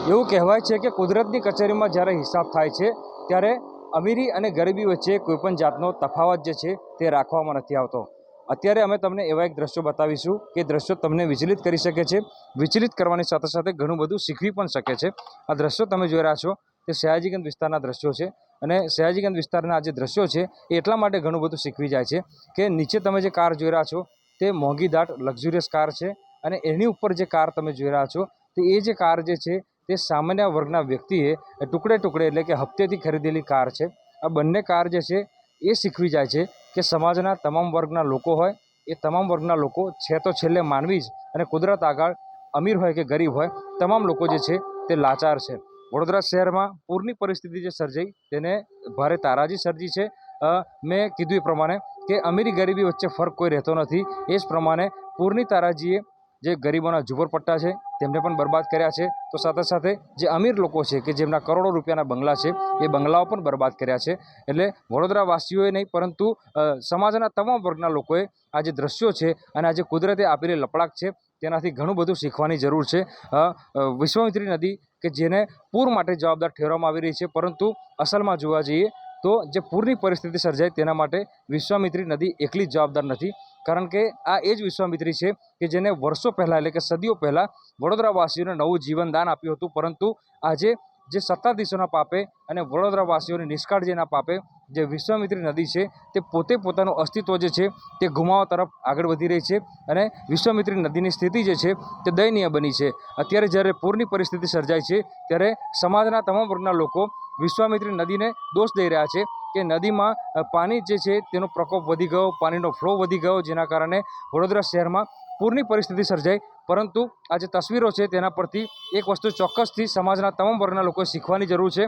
એવું કહેવાય છે કે કુદરતની કચેરીમાં જ્યારે હિસાબ થાય છે ત્યારે અમીરી અને ગરીબી વચ્ચે કોઈપણ જાતનો તફાવત જે છે તે રાખવામાં નથી આવતો। અત્યારે અમે તમને એવા એક દ્રશ્યો બતાવીશું કે દ્રશ્યો તમને વિચલિત કરી શકે છે, વિચલિત કરવાની સાથે સાથે ઘણું બધું શીખવી પણ શકે છે। આ દ્રશ્યો તમે જોઈ રહ્યા છો તે સયાજીગંજ વિસ્તારના દ્રશ્યો છે અને સયાજીગંજ વિસ્તારના જે દ્રશ્યો છે એ એટલા માટે ઘણું બધું શીખવી જાય છે કે નીચે તમે જે કાર જોઈ રહ્યા છો તે મોંઘીદાટ લક્ઝુરિયસ કાર છે અને એની ઉપર જે કાર તમે જોઈ રહ્યા છો તે એ જે કાર જે છે તે સામાન્ય વર્ગના વ્યક્તિએ ટુકડે ટુકડે એટલે કે હપ્તેથી ખરીદેલી કાર છે। આ બંને કાર જે છે એ શીખવી જાય છે કે સમાજના તમામ વર્ગના લોકો હોય એ તમામ વર્ગના લોકો છે તો છેલ્લે માનવી જ અને કુદરત આગળ અમીર હોય કે ગરીબ હોય તમામ લોકો જે છે તે લાચાર છે। વડોદરા શહેરમાં પૂરની પરિસ્થિતિ જે સર્જાઈ તેને ભારે તારાજી સર્જી છે। મેં કીધું એ પ્રમાણે કે અમીરી ગરીબી વચ્ચે ફરક કોઈ રહેતો નથી। એ જ પ્રમાણે પૂરની તારાજીએ જે ગરીબોના ઝૂંપડપટ્ટા છે તેમને પણ બરબાદ કર્યા છે, તો સાથે સાથે જે અમીર લોકો છે કે જેમના કરોડો રૂપિયાના બંગલા છે એ બંગલાઓ પણ બરબાદ કર્યા છે। એટલે વડોદરાવાસીઓએ નહીં પરંતુ સમાજના તમામ વર્ગના લોકોએ આ જે દ્રશ્યો છે અને આ જે કુદરતે આપેલી લપડાક છે તેનાથી ઘણું બધું શીખવાની જરૂર છે। વિશ્વામિત્રી નદી કે જેને પૂર માટે જવાબદાર ઠેરવવામાં આવી રહી છે, પરંતુ અસલમાં જોવા જઈએ તો જે પૂરની પરિસ્થિતિ સર્જાય તેના માટે વિશ્વામિત્રી નદી એકલી જ જવાબદાર નથી, કારણ કે આ એ જ વિશ્વામિત્રી છે કે જેને વર્ષો પહેલાં એટલે કે સદીઓ પહેલાં વડોદરાવાસીઓને નવું જીવનદાન આપ્યું હતું, પરંતુ આજે જે સત્તાધીશોના પાપે અને વડોદરાવાસીઓની નિષ્કાળજીના પાપે જે વિશ્વામિત્રી નદી છે તે પોતે પોતાનું અસ્તિત્વ જે છે તે ગુમાવવા તરફ આગળ વધી રહી છે અને વિશ્વામિત્રી નદીની સ્થિતિ જે છે તે દયનીય બની છે। અત્યારે જ્યારે પૂરની પરિસ્થિતિ સર્જાય છે ત્યારે સમાજના તમામ વર્ગના લોકો વિશ્વામિત્રી નદીને દોષ દઈ રહ્યા છે કે નદીમાં પાણી જે છે તેનો પ્રકોપ વધી ગયો, પાણીનો ફ્લો વધી ગયો, જેના કારણે વડોદરા શહેરમાં પૂરની પરિસ્થિતિ સર્જાઈ। પરંતુ આ જે તસવીરો છે તેના પરથી એક વસ્તુ ચોક્કસથી સમાજના તમામ વર્ગના લોકોએ શીખવાની જરૂર છે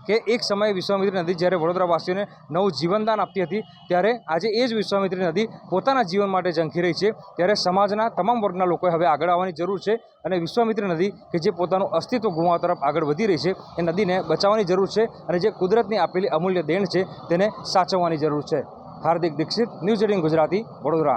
કે એક સમયે વિશ્વામિત્રી નદી જ્યારે વડોદરાવાસીઓને નવું જીવનદાન આપતી હતી ત્યારે આજે એ જ વિશ્વામિત્રી નદી પોતાના જીવન માટે ઝંખી રહી છે। ત્યારે સમાજના તમામ વર્ગના લોકોએ હવે આગળ આવવાની જરૂર છે અને વિશ્વામિત્રી નદી કે જે પોતાનું અસ્તિત્વ ગુમાવવા તરફ આગળ વધી રહી છે એ નદીને બચાવવાની જરૂર છે અને જે કુદરતની આપેલી અમૂલ્ય દેણ છે તેને સાચવવાની જરૂર છે। હાર્દિક દીક્ષિત, ન્યૂઝ 18 ગુજરાતી, વડોદરા।